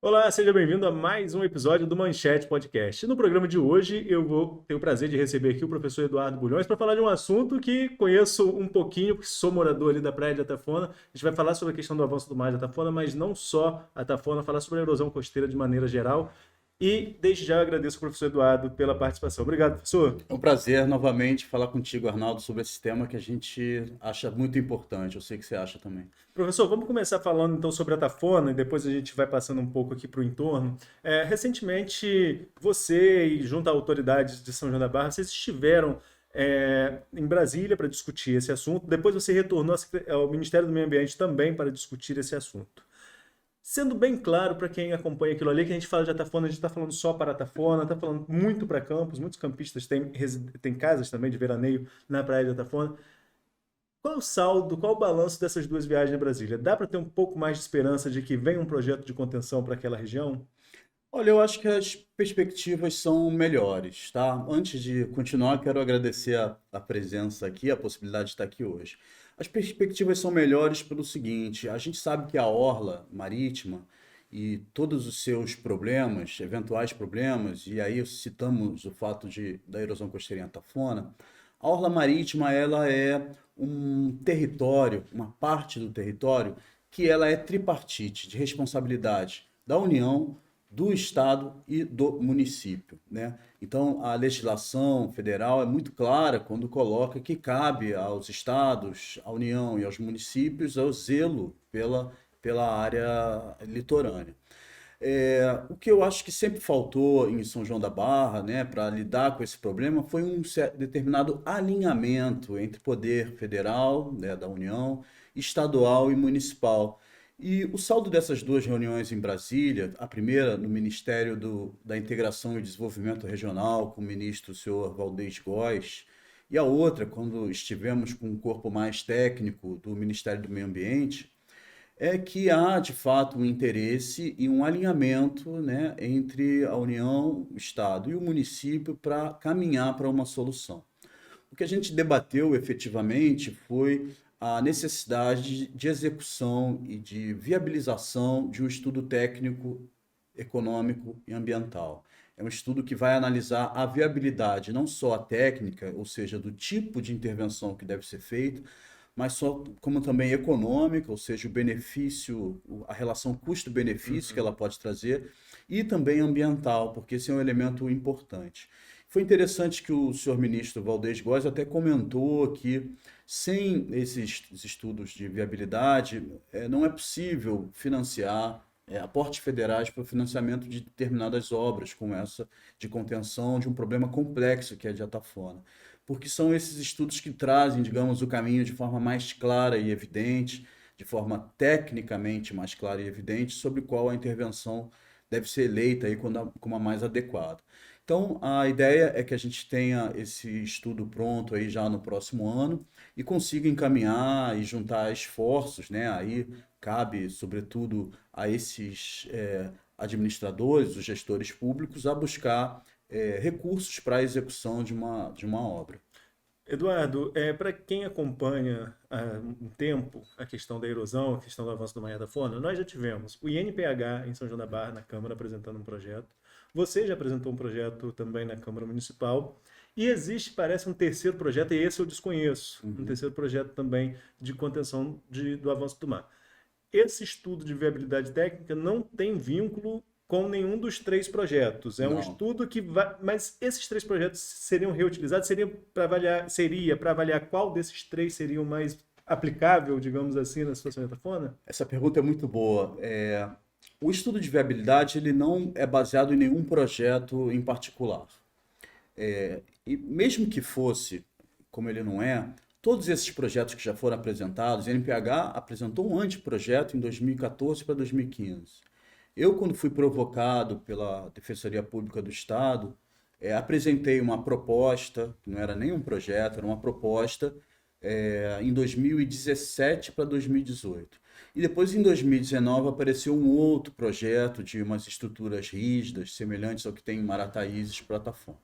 Olá, seja bem-vindo a mais um episódio do Manchete Podcast. No programa de hoje, eu vou ter o prazer de receber aqui o professor Eduardo Bulhões para falar de um assunto que conheço um pouquinho, porque sou morador ali da Praia de Atafona. A gente vai falar sobre a questão do avanço do mar de Atafona, mas não só Atafona, falar sobre a erosão costeira de maneira geral. E desde já eu agradeço ao professor Eduardo pela participação. Obrigado, professor. É um prazer novamente falar contigo, Arnaldo, sobre esse tema que a gente acha muito importante. Eu sei que você acha também. Professor, vamos começar falando então sobre a Tafona e depois a gente vai passando um pouco aqui para o entorno. Recentemente, você e junto a autoridades de São João da Barra, vocês estiveram em Brasília para discutir esse assunto. Depois você retornou ao Ministério do Meio Ambiente também para discutir esse assunto. Sendo bem claro para quem acompanha aquilo ali, que a gente fala de Atafona, a gente está falando só para Atafona, está falando muito para Campos, muitos campistas têm casas também de veraneio na praia de Atafona. Qual o saldo, qual o balanço dessas duas viagens a Brasília? Dá para ter um pouco mais de esperança de que venha um projeto de contenção para aquela região? Olha, eu acho que as perspectivas são melhores, tá? Antes de continuar, quero agradecer a presença aqui, a possibilidade de estar aqui hoje. As perspectivas são melhores pelo seguinte: a gente sabe que a orla marítima e todos os seus problemas, eventuais problemas, e aí citamos o fato da erosão costeira em Atafona. A orla marítima, ela é um território, uma parte do território que ela é tripartite, de responsabilidade da União, do Estado e do município, né? Então, a legislação federal é muito clara quando coloca que cabe aos estados, à União e aos municípios o zelo pela área litorânea. O que eu acho que sempre faltou em São João da Barra, né, para lidar com esse problema, foi um determinado alinhamento entre poder federal, né, da União, estadual e municipal. E o saldo dessas duas reuniões em Brasília, a primeira no Ministério da Integração e Desenvolvimento Regional, com o ministro, o senhor Valdez Góes, e a outra, quando estivemos com um corpo mais técnico do Ministério do Meio Ambiente, é que há de fato um interesse e um alinhamento, né, entre a União, o Estado e o município para caminhar para uma solução. O que a gente debateu efetivamente foi a necessidade de execução e de viabilização de um estudo técnico, econômico e ambiental. É um estudo que vai analisar a viabilidade, não só a técnica, ou seja, do tipo de intervenção que deve ser feita, mas só como também econômica, ou seja, o benefício, a relação custo-benefício que Uhum. ela pode trazer, e também ambiental, porque esse é um elemento importante. Foi interessante que o senhor ministro Valdez Góes até comentou que sem esses estudos de viabilidade, não é possível financiar aportes federais para o financiamento de determinadas obras, como essa de contenção de um problema complexo que é a de Atafona, porque são esses estudos que trazem, digamos, o caminho de forma mais clara e evidente, de forma tecnicamente mais clara e evidente, sobre qual a intervenção deve ser eleita aí como a mais adequada. Então, a ideia é que a gente tenha esse estudo pronto aí já no próximo ano e consiga encaminhar e juntar esforços, né? Aí cabe, sobretudo, a esses administradores, os gestores públicos, a buscar recursos para a execução de uma obra. Eduardo, para quem acompanha há um tempo a questão da erosão, a questão do avanço do Maia da Fauna, nós já tivemos o INPH em São João da Barra, na Câmara, apresentando um projeto. Você já apresentou um projeto também na Câmara Municipal. E existe, parece, um terceiro projeto, e esse eu desconheço, um Uhum. terceiro projeto também de contenção do avanço do mar. Esse estudo de viabilidade técnica não tem vínculo com nenhum dos três projetos. É um Não. estudo que vai. Mas esses três projetos seriam reutilizados? Seria para avaliar qual desses três seria o mais aplicável, digamos assim, na situação de Atafona? Essa pergunta é muito boa. O estudo de viabilidade ele não é baseado em nenhum projeto em particular. E mesmo que fosse, como ele não é, todos esses projetos que já foram apresentados, a NPH apresentou um anteprojeto em 2014 para 2015. Eu, quando fui provocado pela Defensoria Pública do Estado, apresentei uma proposta, que não era nem um projeto, era uma proposta, em 2017 para 2018. E depois, em 2019, apareceu um outro projeto de umas estruturas rígidas, semelhantes ao que tem em Marataízes e Platafona.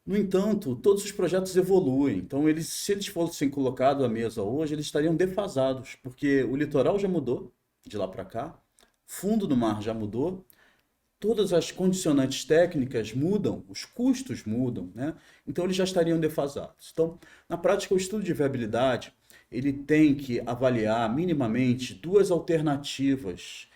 No entanto, todos os projetos evoluem. Então, se eles fossem colocados à mesa hoje, eles estariam defasados, porque o litoral já mudou de lá para cá, fundo do mar já mudou, todas as condicionantes técnicas mudam, os custos mudam, né? Então eles já estariam defasados. Então, na prática, o estudo de viabilidade ele tem que avaliar minimamente duas alternativas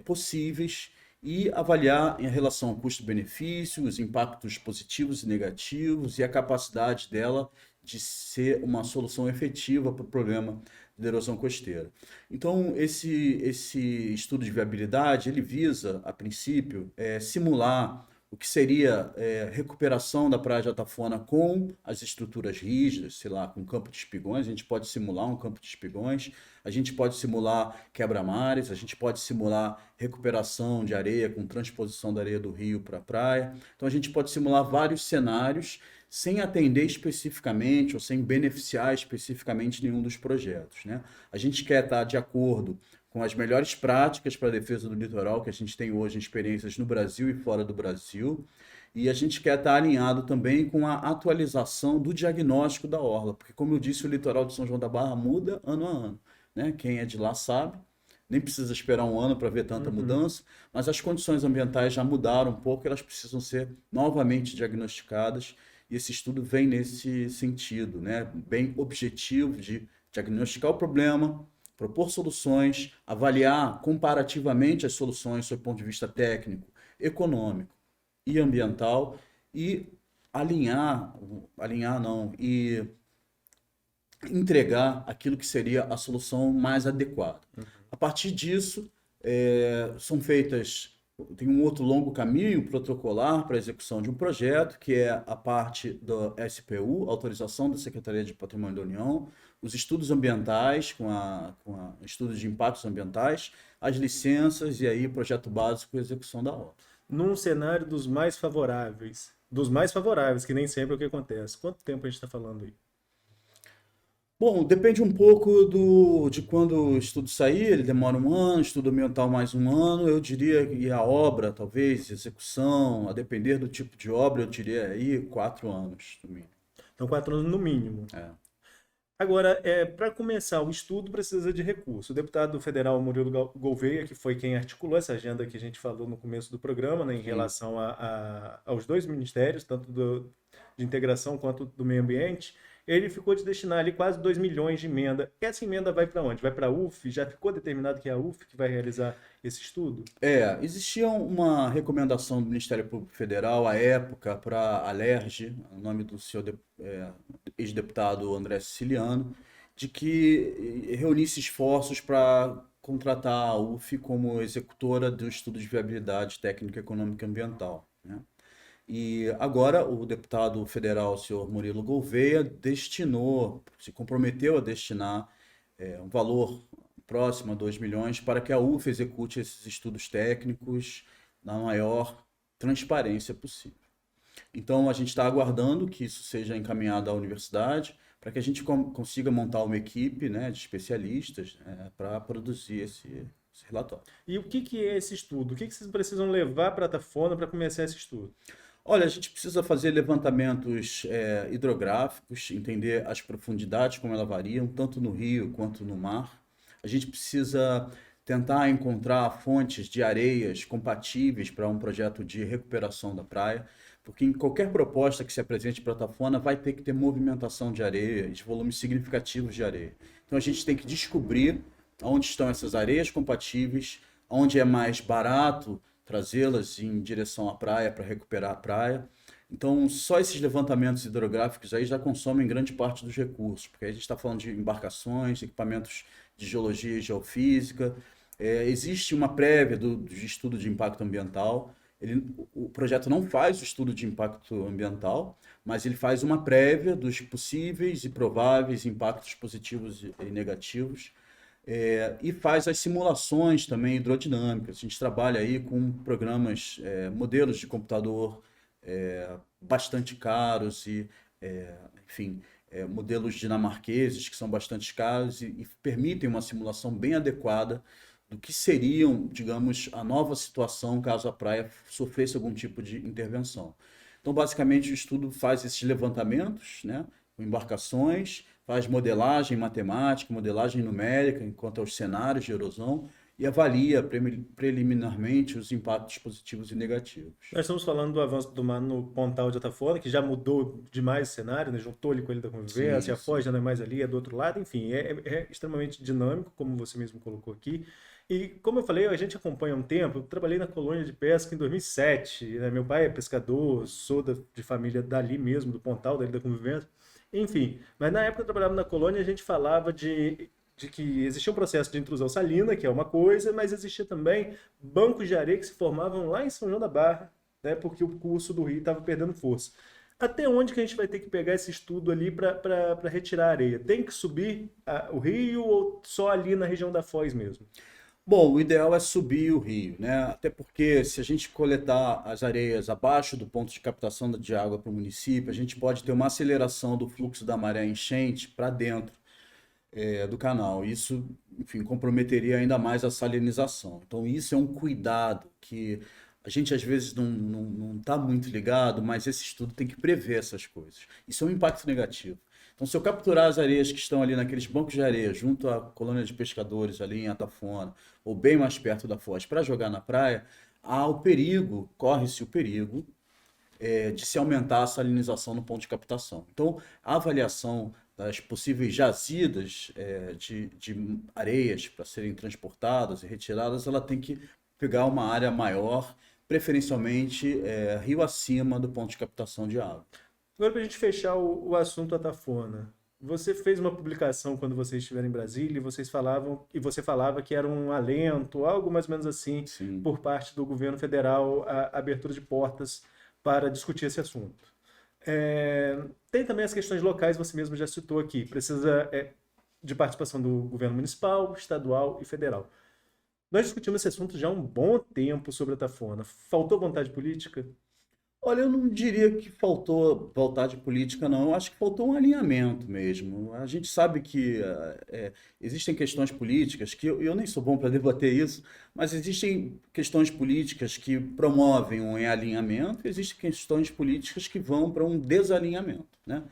possíveis e avaliar em relação ao custo-benefício, os impactos positivos e negativos e a capacidade dela de ser uma solução efetiva para o problema de erosão costeira. Então, esse estudo de viabilidade, ele visa, a princípio, simular o que seria recuperação da Praia de Atafona com as estruturas rígidas, sei lá, com campo de espigões. A gente pode simular um campo de espigões, a gente pode simular quebra-mares, a gente pode simular recuperação de areia com transposição da areia do rio para a praia. Então, a gente pode simular vários cenários sem atender especificamente ou sem beneficiar especificamente nenhum dos projetos, né? A gente quer estar de acordo com as melhores práticas para a defesa do litoral que a gente tem hoje em experiências no Brasil e fora do Brasil, e a gente quer estar alinhado também com a atualização do diagnóstico da orla, porque como eu disse, o litoral de São João da Barra muda ano a ano, né? Quem é de lá sabe, nem precisa esperar um ano para ver tanta mudança, mas as condições ambientais já mudaram um pouco, elas precisam ser novamente diagnosticadas, e esse estudo vem nesse sentido, né? Bem objetivo de diagnosticar o problema, propor soluções, avaliar comparativamente as soluções sob o ponto de vista técnico, econômico e ambiental e alinhar não, e entregar aquilo que seria a solução mais adequada. A partir disso, são feitas. Tem um outro longo caminho protocolar para a execução de um projeto, que é a parte da SPU, autorização da Secretaria de Patrimônio da União, os estudos ambientais, com estudos de impactos ambientais, as licenças e aí projeto básico e execução da obra. Num cenário dos mais favoráveis, que nem sempre é o que acontece. Quanto tempo a gente está falando aí? Bom, depende um pouco de quando o estudo sair, ele demora um ano, estudo ambiental mais um ano, eu diria que a obra, talvez, execução, a depender do tipo de obra, eu diria aí 4 anos, no mínimo. Então, 4 anos no mínimo. É. Agora, para começar o estudo, precisa de recurso. O deputado federal Murilo Gouveia, que foi quem articulou essa agenda que a gente falou no começo do programa, né, em relação aos dois ministérios, tanto de integração quanto do meio ambiente, ele ficou de destinar ali quase 2 milhões de emenda. Essa emenda vai para onde? Vai para a UF? Já ficou determinado que é a UF que vai realizar esse estudo? Existia uma recomendação do Ministério Público Federal à época para a Alerj, o nome do senhor ex-deputado André Siciliano, de que reunisse esforços para contratar a UF como executora do estudo de viabilidade técnica, econômica e ambiental, né? E agora o deputado federal, o senhor Murilo Gouveia, se comprometeu a destinar um valor próximo a 2 milhões para que a UF execute esses estudos técnicos na maior transparência possível. Então, a gente está aguardando que isso seja encaminhado à universidade para que a gente consiga montar uma equipe, né, de especialistas, né, para produzir esse relatório. E o que é esse estudo? O que vocês precisam levar para a Atafona para começar esse estudo? Olha, a gente precisa fazer levantamentos hidrográficos, entender as profundidades, como elas variam, tanto no rio quanto no mar. A gente precisa tentar encontrar fontes de areias compatíveis para um projeto de recuperação da praia, porque em qualquer proposta que se apresente para a Atafona vai ter que ter movimentação de areia, de volumes significativos de areia. Então a gente tem que descobrir onde estão essas areias compatíveis, onde é mais barato trazê-las em direção à praia para recuperar a praia. Então, só esses levantamentos hidrográficos aí já consomem grande parte dos recursos, porque a gente está falando de embarcações, equipamentos de geologia e geofísica. Existe uma prévia de estudo de impacto ambiental. O projeto não faz o estudo de impacto ambiental, mas ele faz uma prévia dos possíveis e prováveis impactos positivos e negativos. E faz as simulações também hidrodinâmicas. A gente trabalha aí com programas, modelos de computador bastante caros e, enfim, modelos dinamarqueses que são bastante caros e permitem uma simulação bem adequada do que seriam, digamos, a nova situação caso a praia sofresse algum tipo de intervenção. Então, basicamente, o estudo faz esses levantamentos, né, com embarcações, faz modelagem matemática, modelagem numérica quanto aos cenários de erosão e avalia preliminarmente os impactos positivos e negativos. Nós estamos falando do avanço do mar no Pontal de Atafona, que já mudou demais o cenário, né? Juntou ali com ele da convivência, Sim, a Foz sim. já não é mais ali, é do outro lado, enfim, é extremamente dinâmico, como você mesmo colocou aqui. E como eu falei, a gente acompanha há um tempo, eu trabalhei na colônia de pesca em 2007, né? Meu pai é pescador, sou de família dali mesmo, do Pontal, dali da convivência, enfim. Mas na época eu trabalhava na colônia, a gente falava de que existia um processo de intrusão salina, que é uma coisa, mas existia também bancos de areia que se formavam lá em São João da Barra, né, porque o curso do rio estava perdendo força. Até onde que a gente vai ter que pegar esse estudo ali para retirar a areia? Tem que subir o rio ou só ali na região da Foz mesmo? Bom, o ideal é subir o rio, né? Até porque se a gente coletar as areias abaixo do ponto de captação de água para o município, a gente pode ter uma aceleração do fluxo da maré enchente para dentro do canal. Isso, enfim, comprometeria ainda mais a salinização. Então, isso é um cuidado que a gente às vezes não está muito ligado, mas esse estudo tem que prever essas coisas. Isso é um impacto negativo. Então, se eu capturar as areias que estão ali naqueles bancos de areia, junto à colônia de pescadores ali em Atafona, ou bem mais perto da foz, para jogar na praia, há o perigo, corre-se o perigo de se aumentar a salinização no ponto de captação. Então, a avaliação das possíveis jazidas de areias para serem transportadas e retiradas, ela tem que pegar uma área maior, preferencialmente rio acima do ponto de captação de água. Agora, para a gente fechar o assunto Atafona, você fez uma publicação quando vocês estiveram em Brasília e você falava que era um alento, algo mais ou menos assim, Sim. por parte do governo federal, a abertura de portas para discutir esse assunto. Tem também as questões locais, você mesmo já citou aqui, precisa de participação do governo municipal, estadual e federal. Nós discutimos esse assunto já há um bom tempo sobre a Atafona. Faltou vontade política? Olha, eu não diria que faltou vontade política, não. Eu acho que faltou um alinhamento mesmo. A gente sabe que existem questões políticas, que eu nem sou bom para debater isso, mas existem questões políticas que promovem um alinhamento, e existem questões políticas que vão para um desalinhamento, né?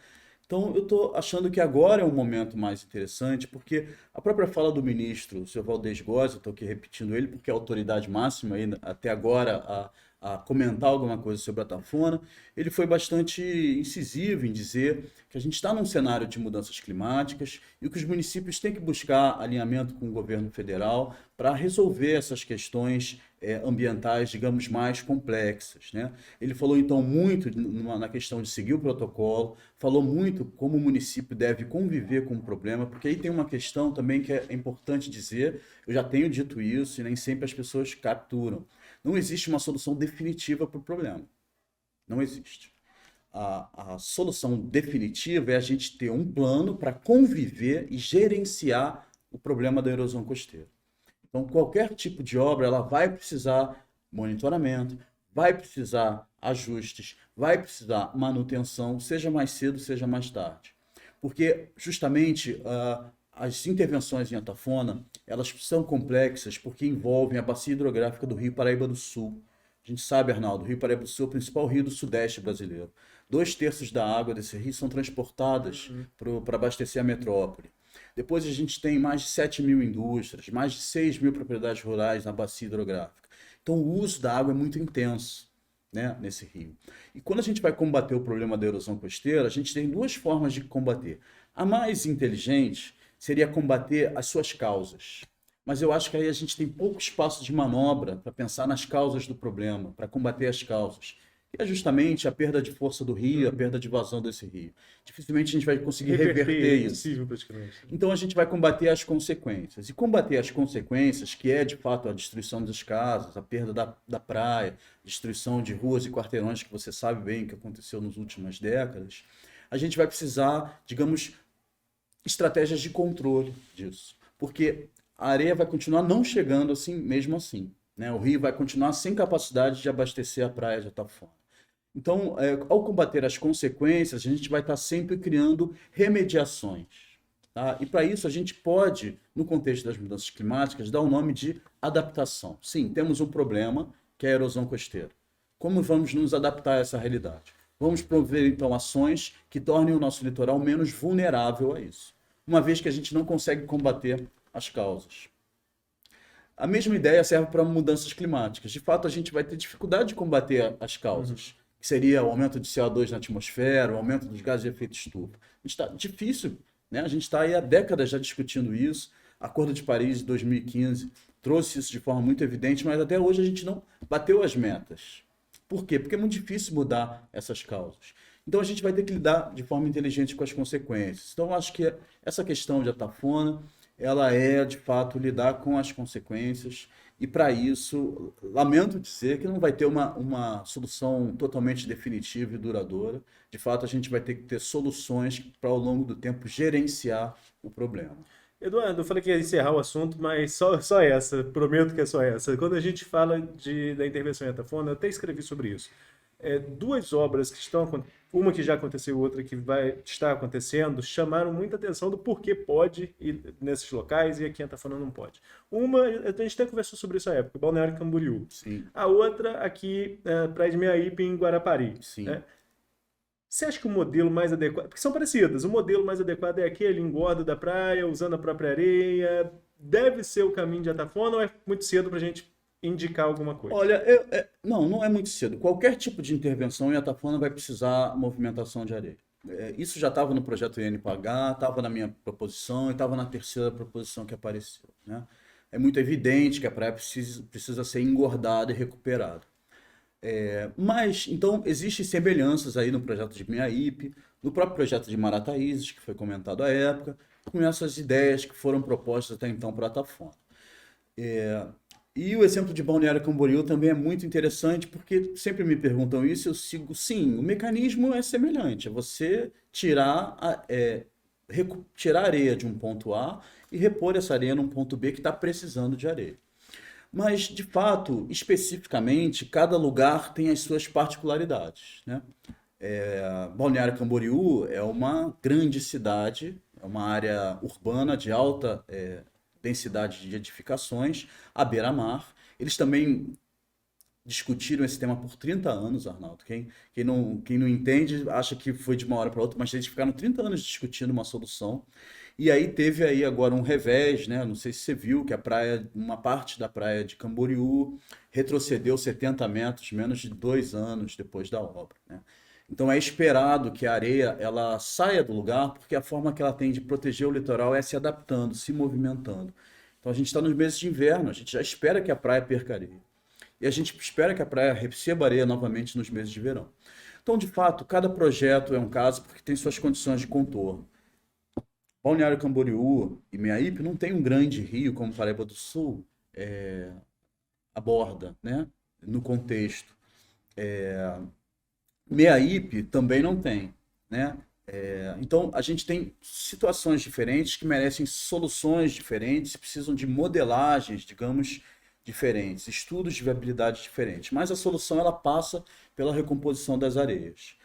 Então, eu estou achando que agora é um momento mais interessante, porque a própria fala do ministro, o senhor Valdez Góes, eu estou aqui repetindo ele, porque é a autoridade máxima aí, até agora a comentar alguma coisa sobre a Tafona, ele foi bastante incisivo em dizer que a gente está num cenário de mudanças climáticas e que os municípios têm que buscar alinhamento com o governo federal para resolver essas questões ambientais, digamos, mais complexas, né? Ele falou então muito na questão de seguir o protocolo, falou muito como o município deve conviver com o problema, porque aí tem uma questão também que é importante dizer, eu já tenho dito isso e nem sempre as pessoas capturam. Não existe uma solução definitiva para o problema. Não existe. A solução definitiva é a gente ter um plano para conviver e gerenciar o problema da erosão costeira. Então, qualquer tipo de obra ela vai precisar monitoramento, vai precisar ajustes, vai precisar manutenção, seja mais cedo, seja mais tarde. Porque, justamente, as intervenções em Atafona, elas são complexas porque envolvem a bacia hidrográfica do Rio Paraíba do Sul. A gente sabe, Arnaldo, o Rio Paraíba do Sul é o principal rio do Sudeste brasileiro. 2/3 da água desse rio são transportadas para abastecer a metrópole. Depois a gente tem mais de 7.000 indústrias, mais de 6.000 propriedades rurais na bacia hidrográfica. Então o uso da água é muito intenso, né, nesse rio. E quando a gente vai combater o problema da erosão costeira, a gente tem duas formas de combater. A mais inteligente seria combater as suas causas. Mas eu acho que aí a gente tem pouco espaço de manobra para pensar nas causas do problema, para combater as causas. Que é justamente a perda de força do rio, a perda de vazão desse rio. Dificilmente a gente vai conseguir reverter isso. Impossível, praticamente. Então a gente vai combater as consequências. E combater as consequências, que é de fato a destruição das casas, a perda da praia, destruição de ruas e quarteirões, que você sabe bem que aconteceu nas últimas décadas, a gente vai precisar, digamos, estratégias de controle disso. Porque a areia vai continuar não chegando assim, mesmo assim, né? O rio vai continuar sem capacidade de abastecer a praia de Atafona. Então, ao combater as consequências, a gente vai estar sempre criando remediações. Tá? E para isso a gente pode, no contexto das mudanças climáticas, dar o nome de adaptação. Sim, temos um problema, que é a erosão costeira. Como vamos nos adaptar a essa realidade? Vamos promover, então, ações que tornem o nosso litoral menos vulnerável a isso, uma vez que a gente não consegue combater as causas. A mesma ideia serve para mudanças climáticas. De fato, a gente vai ter dificuldade de combater as causas, que seria o aumento de CO2 na atmosfera, o aumento dos gases de efeito estufa. Está difícil, né? A gente está aí há décadas já discutindo isso. Acordo de Paris de 2015 trouxe isso de forma muito evidente, mas até hoje a gente não bateu as metas. Por quê? Porque é muito difícil mudar essas causas. Então a gente vai ter que lidar de forma inteligente com as consequências. Então eu acho que essa questão de atafona, ela é de fato lidar com as consequências e para isso, lamento dizer que não vai ter uma solução totalmente definitiva e duradoura. De fato, a gente vai ter que ter soluções para ao longo do tempo gerenciar o problema. Eduardo, eu falei que ia encerrar o assunto, mas só essa, prometo que é só essa. Quando a gente fala da intervenção em Atafona, eu até escrevi sobre isso. Duas obras que estão, uma que já aconteceu, outra que vai estar acontecendo, chamaram muita atenção do porquê pode ir nesses locais e aqui em Atafona não pode. Uma, a gente até conversou sobre isso à época, Balneário Camboriú. Sim, A outra aqui, Praia de Meaípe, em Guarapari, sim. né? Você acha que o modelo mais adequado, porque são parecidas, o modelo mais adequado é aquele engorda da praia, usando a própria areia, deve ser o caminho de Atafona ou é muito cedo para a gente indicar alguma coisa? Olha, não, não é muito cedo. Qualquer tipo de intervenção em Atafona vai precisar movimentação de areia. Isso já estava no projeto INPH, estava na minha proposição e estava na terceira proposição que apareceu, né? É muito evidente que a praia precisa ser engordada e recuperada. Mas, então, existem semelhanças aí no projeto de Meaípe, no próprio projeto de Marataízes, que foi comentado à época, com essas ideias que foram propostas até então para Atafona. E o exemplo de Balneário Camboriú também é muito interessante, porque sempre me perguntam isso, eu sigo, sim, o mecanismo é semelhante, é você tirar areia de um ponto A e repor essa areia num ponto B que está precisando de areia. Mas, de fato, especificamente, cada lugar tem as suas particularidades, né? Balneário Camboriú é uma grande cidade, é uma área urbana de alta densidade de edificações, à beira-mar. Eles também discutiram esse tema por 30 anos, Arnaldo. Quem não entende acha que foi de uma hora para outra, mas eles ficaram 30 anos discutindo uma solução. E aí teve aí agora um revés, né? Não sei se você viu que uma parte da praia de Camboriú retrocedeu 70 metros, menos de 2 anos depois da obra, né? Então é esperado que a areia ela saia do lugar, porque a forma que ela tem de proteger o litoral é se adaptando, se movimentando. Então a gente está nos meses de inverno, a gente já espera que a praia perca areia. E a gente espera que a praia receba areia novamente nos meses de verão. Então, de fato, cada projeto é um caso porque tem suas condições de contorno. Balneário Camboriú e Meaípe não tem um grande rio como Paraíba do Sul aborda, né? No contexto. Meaípe também não tem, né? Então a gente tem situações diferentes que merecem soluções diferentes, precisam de modelagens, digamos, diferentes, estudos de viabilidade diferentes. Mas a solução ela passa pela recomposição das areias.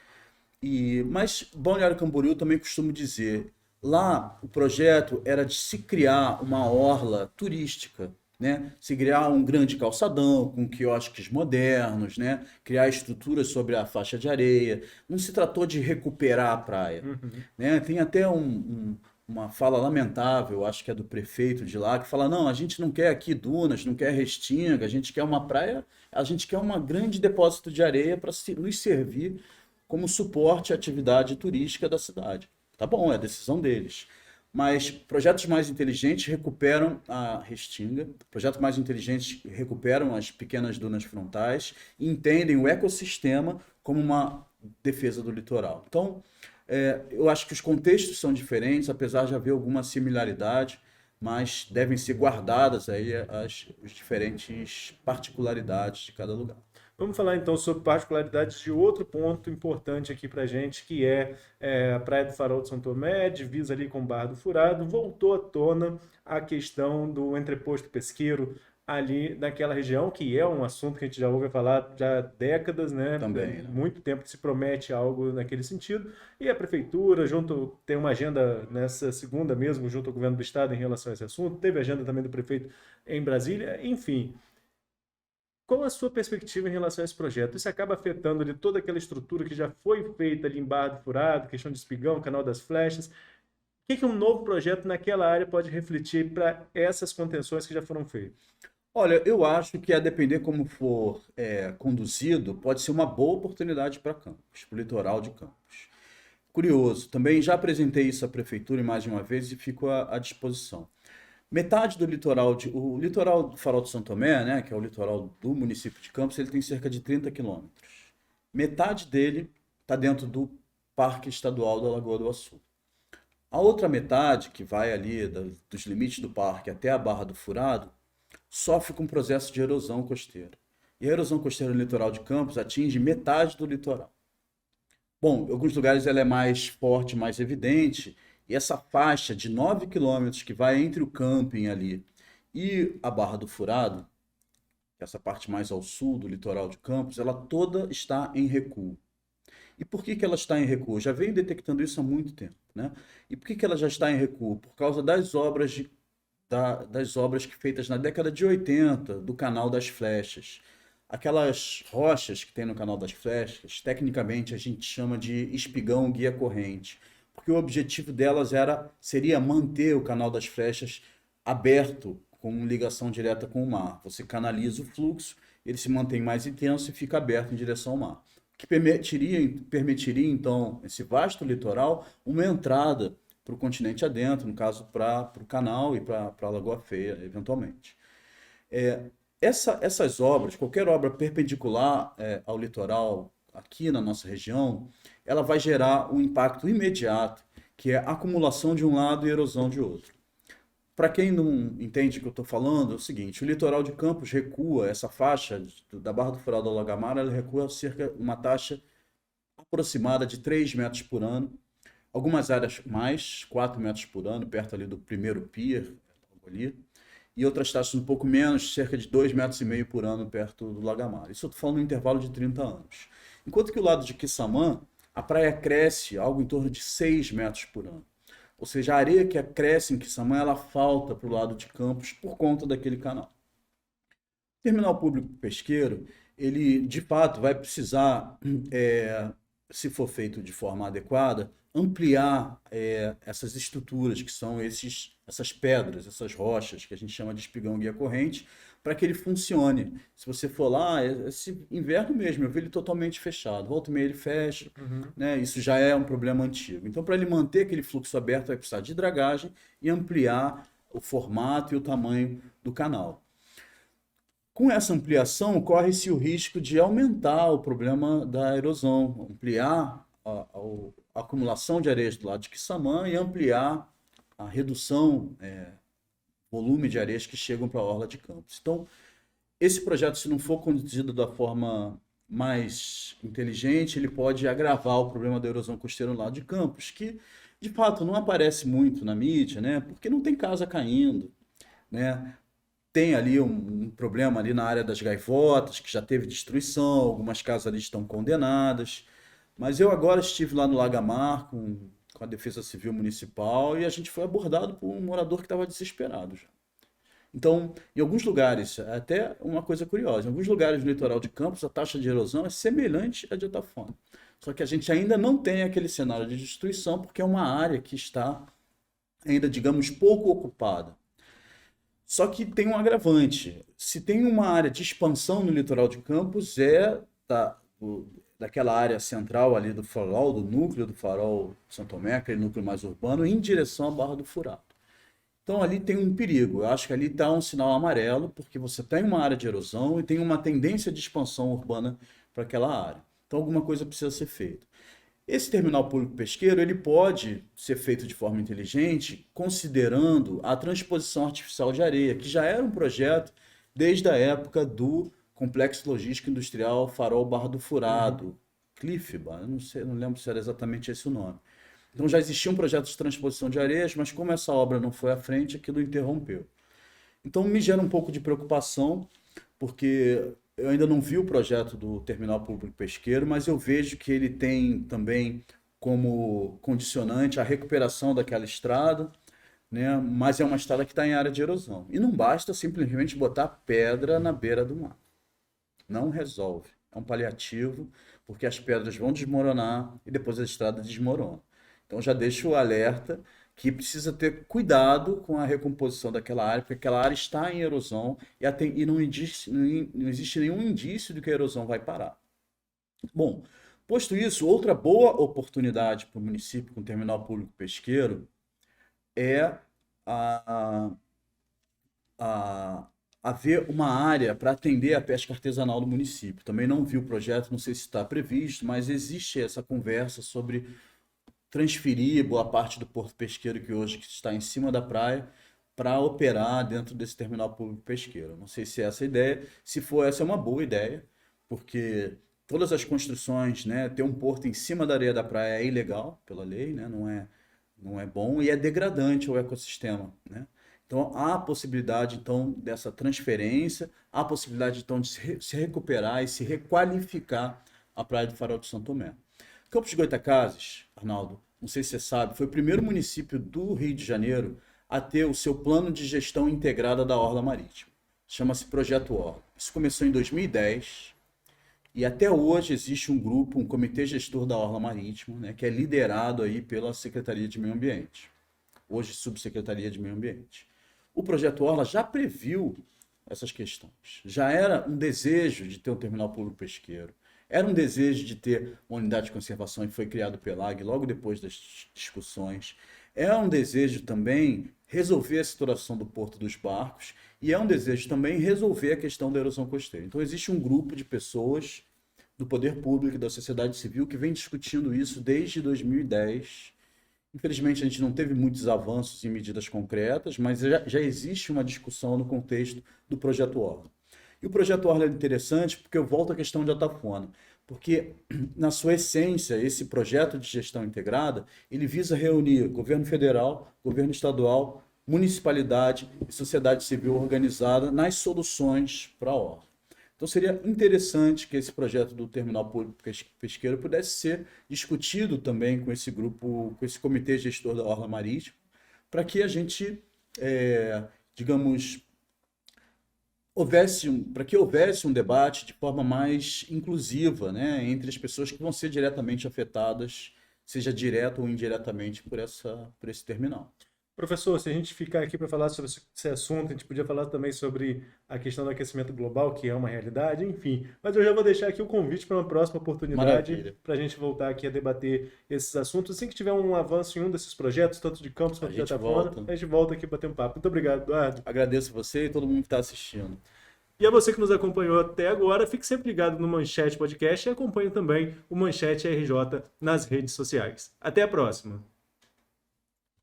Mas Balneário Camboriú também costumo dizer, lá o projeto era de se criar uma orla turística, né? Se criar um grande calçadão com quiosques modernos, né? Criar estruturas sobre a faixa de areia. Não se tratou de recuperar a praia, né? Tem até uma fala lamentável, acho que é do prefeito de lá, que fala: não, a gente não quer aqui dunas, não quer restinga, a gente quer uma praia, a gente quer um grande depósito de areia para nos servir como suporte à atividade turística da cidade. Tá bom, é a decisão deles. Mas projetos mais inteligentes recuperam a restinga, projetos mais inteligentes recuperam as pequenas dunas frontais e entendem o ecossistema como uma defesa do litoral. Então, eu acho que os contextos são diferentes, apesar de haver alguma similaridade, mas devem ser guardadas aí as diferentes particularidades de cada lugar. Vamos falar então sobre particularidades de outro ponto importante aqui para gente, que a Praia do Farol de São Tomé, divisa ali com o Barra do Furado, voltou à tona a questão do entreposto pesqueiro ali naquela região, que é um assunto que a gente já ouve falar já há décadas, né? Também, né? Muito tempo que se promete algo naquele sentido, e a prefeitura tem uma agenda nessa segunda mesmo, junto ao governo do estado em relação a esse assunto, teve agenda também do prefeito em Brasília, enfim. Qual a sua perspectiva em relação a esse projeto? Isso acaba afetando ali toda aquela estrutura que já foi feita ali em Barra do Furado, questão de Espigão, Canal das Flechas. O que um novo projeto naquela área pode refletir para essas contenções que já foram feitas? Olha, eu acho que a depender como for conduzido, pode ser uma boa oportunidade para Campos, para o litoral de Campos. Curioso, também já apresentei isso à prefeitura mais de uma vez e fico à disposição. Metade do litoral, o litoral do Farol de São Tomé, né, que é o litoral do município de Campos, ele tem cerca de 30 quilômetros. Metade dele está dentro do Parque Estadual da Lagoa do Açu. A outra metade, que vai ali dos limites do parque até a Barra do Furado, sofre com um processo de erosão costeira. E a erosão costeira no litoral de Campos atinge metade do litoral. Bom, em alguns lugares ela é mais forte, mais evidente, e essa faixa de 9 quilômetros que vai entre o camping ali e a Barra do Furado, essa parte mais ao sul do litoral de Campos, ela toda está em recuo. E por que que ela está em recuo? Eu já venho detectando isso há muito tempo, né? E por que que ela já está em recuo? Por causa das obras das obras que feitas na década de 80 do Canal das Flechas. Aquelas rochas que tem no Canal das Flechas, tecnicamente a gente chama de espigão guia corrente, porque o objetivo delas seria manter o Canal das Flechas aberto com ligação direta com o mar. Você canaliza o fluxo, ele se mantém mais intenso e fica aberto em direção ao mar. O que permitiria então, esse vasto litoral, uma entrada para o continente adentro, no caso para o canal e para a Lagoa Feia, eventualmente. Essas obras, qualquer obra perpendicular ao litoral aqui na nossa região, ela vai gerar um impacto imediato, que é a acumulação de um lado e erosão de outro. Para quem não entende o que eu estou falando, é o seguinte: o litoral de Campos recua, essa faixa da Barra do Furado ao Lagamar, ela recua uma taxa aproximada de 3 metros por ano. Algumas áreas mais, 4 metros por ano, perto ali do primeiro pier, ali, e outras taxas um pouco menos, cerca de 2,5 metros por ano perto do Lagamar. Isso eu estou falando no intervalo de 30 anos. Enquanto que o lado de Quissamã, a praia cresce algo em torno de 6 metros por ano. Ou seja, a areia que cresce em Quissamã, ela falta para o lado de Campos por conta daquele canal. O terminal público pesqueiro, ele de fato vai precisar, se for feito de forma adequada, ampliar essas estruturas que são essas pedras, essas rochas que a gente chama de espigão guia corrente, para que ele funcione. Se você for lá, esse inverno mesmo, eu vi ele totalmente fechado. Volta e meia ele fecha, né? Isso já é um problema antigo. Então, para ele manter aquele fluxo aberto, vai precisar de dragagem e ampliar o formato e o tamanho do canal. Com essa ampliação, corre-se o risco de aumentar o problema da erosão, ampliar a acumulação de areias do lado de Quissamã e ampliar a redução, volume de areias que chegam para a orla de Campos. Então, esse projeto, se não for conduzido da forma mais inteligente, ele pode agravar o problema da erosão costeira no lado de Campos, que, de fato, não aparece muito na mídia, né? Porque não tem casa caindo, né? Tem ali um problema ali na área das gaivotas, que já teve destruição, algumas casas ali estão condenadas. Mas eu agora estive lá no Lagamar com a Defesa Civil Municipal e a gente foi abordado por um morador que estava desesperado já. Então, em alguns lugares, até uma coisa curiosa, em alguns lugares do litoral de Campos, a taxa de erosão é semelhante à de Atafona. Só que a gente ainda não tem aquele cenário de destruição, porque é uma área que está ainda, digamos, pouco ocupada. Só que tem um agravante. Se tem uma área de expansão no litoral de Campos, daquela área central ali do farol, do núcleo do farol de São Tomé, aquele núcleo mais urbano, em direção à Barra do Furado. Então ali tem um perigo. Eu acho que ali está um sinal amarelo, porque você tem uma área de erosão e tem uma tendência de expansão urbana para aquela área. Então alguma coisa precisa ser feita. Esse terminal público pesqueiro ele pode ser feito de forma inteligente, considerando a transposição artificial de areia, que já era um projeto desde a época do Complexo Logístico Industrial Farol Barra do Furado, CLIFBA, não sei, não lembro se era exatamente esse o nome. Então já existia um projeto de transposição de areias, mas como essa obra não foi à frente, aquilo interrompeu. Então me gera um pouco de preocupação, porque eu ainda não vi o projeto do terminal público pesqueiro, mas eu vejo que ele tem também como condicionante a recuperação daquela estrada, né? Mas é uma estrada que está em área de erosão. E não basta simplesmente botar pedra na beira do mar. Não resolve. É um paliativo, porque as pedras vão desmoronar e depois a estrada desmorona. Então já deixo o alerta que precisa ter cuidado com a recomposição daquela área, porque aquela área está em erosão e não existe nenhum indício de que a erosão vai parar. Bom, posto isso, outra boa oportunidade para o município com terminal público pesqueiro é a, a haver uma área para atender a pesca artesanal do município. Também não vi o projeto, não sei se está previsto, mas existe essa conversa sobre transferir boa parte do porto pesqueiro que hoje está em cima da praia para operar dentro desse terminal público pesqueiro. Não sei se é essa a ideia. Se for, essa é uma boa ideia, porque todas as construções, né, ter um porto em cima da areia da praia é ilegal pela lei, né, não é bom e é degradante ao ecossistema, né? Então, há a possibilidade, então, dessa transferência, há a possibilidade, então, de se recuperar e se requalificar a Praia do Farol de São Tomé. Campos de Goytacazes, Arnaldo, não sei se você sabe, foi o primeiro município do Rio de Janeiro a ter o seu plano de gestão integrada da Orla Marítima. Chama-se Projeto Orla. Isso começou em 2010 e até hoje existe um grupo, um comitê gestor da Orla Marítima, né, que é liderado aí pela Secretaria de Meio Ambiente, hoje Subsecretaria de Meio Ambiente. O Projeto Orla já previu essas questões. Já era um desejo de ter um terminal público pesqueiro. Era um desejo de ter uma unidade de conservação e foi criado o PELAG logo depois das discussões. É um desejo também resolver a situação do Porto dos Barcos e é um desejo também resolver a questão da erosão costeira. Então existe um grupo de pessoas do poder público e da sociedade civil que vem discutindo isso desde 2010. Infelizmente, a gente não teve muitos avanços em medidas concretas, mas já existe uma discussão no contexto do Projeto Orla. E o Projeto Orla é interessante porque eu volto à questão de Atafona, porque, na sua essência, esse projeto de gestão integrada, ele visa reunir governo federal, governo estadual, municipalidade e sociedade civil organizada nas soluções para a Orla. Então seria interessante que esse projeto do terminal público pesqueiro pudesse ser discutido também com esse grupo, com esse comitê gestor da Orla Marítima, para que a gente, digamos, houvesse um debate de forma mais inclusiva, né, entre as pessoas que vão ser diretamente afetadas, seja direto ou indiretamente por esse terminal. Professor, se a gente ficar aqui para falar sobre esse assunto, a gente podia falar também sobre a questão do aquecimento global, que é uma realidade, enfim. Mas eu já vou deixar aqui o convite para uma próxima oportunidade para a gente voltar aqui a debater esses assuntos. Assim que tiver um avanço em um desses projetos, tanto de Campos quanto de Atafona, a gente volta aqui para bater um papo. Muito obrigado, Eduardo. Agradeço você e todo mundo que está assistindo. E a você que nos acompanhou até agora, fique sempre ligado no Manchete Podcast e acompanhe também o Manchete RJ nas redes sociais. Até a próxima!